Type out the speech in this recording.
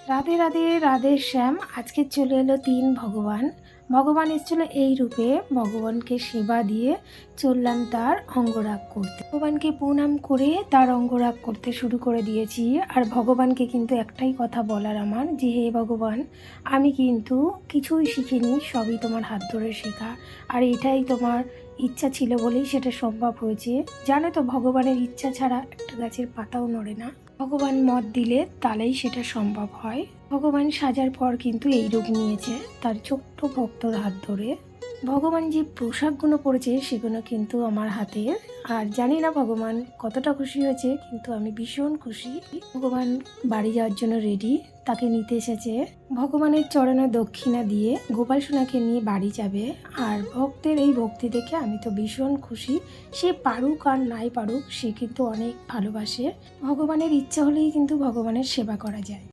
রাধে রাধে রাধে শ্যাম। আজকে চলে এলো ভগবান। ভগবান এসেছিল এই রূপে। ভগবানকে সেবা দিয়ে চললাম তার অঙ্গরাগ করতে। ভগবানকে প্রণাম করে তার অঙ্গরাগ করতে শুরু করে দিয়েছি। আর ভগবানকে কিন্তু একটাই কথা বলার আমার, যে হে ভগবান, আমি কিন্তু কিছুই শিখিনি, সবই তোমার হাত ধরে শেখা। আর এটাই তোমার ইচ্ছা ছিল বলেই সেটা সম্ভব হয়েছে। জানো তো, ভগবানের ইচ্ছা ছাড়া একটা গাছের পাতাও নড়ে না। ভগবান মত দিলে তাহলেই সেটা সম্ভব হয়। ভগবান সাজার পর কিন্তু এই রূপ নিয়েছে তার ছোট্ট ভক্তর হাত ধরে। ভগবান যে পোশাকগুলো পরেছে সেগুলো কিন্তু আমার হাতের। আর জানি না ভগবান কতটা খুশি হয়েছে, কিন্তু আমি ভীষণ খুশি। ভগবান বাড়ি যাওয়ার জন্য রেডি, তাকে নিতে এসেছে। ভগবানের চরণে দক্ষিণা দিয়ে গোপাল সোনাকে নিয়ে বাড়ি যাবে। আর ভক্তের এই ভক্তি দেখে আমি তো ভীষণ খুশি। সে পারুক আর নাই পারুক, সে কিন্তু অনেক ভালোবাসে। ভগবানের ইচ্ছা হলেই কিন্তু ভগবানের সেবা করা যায়।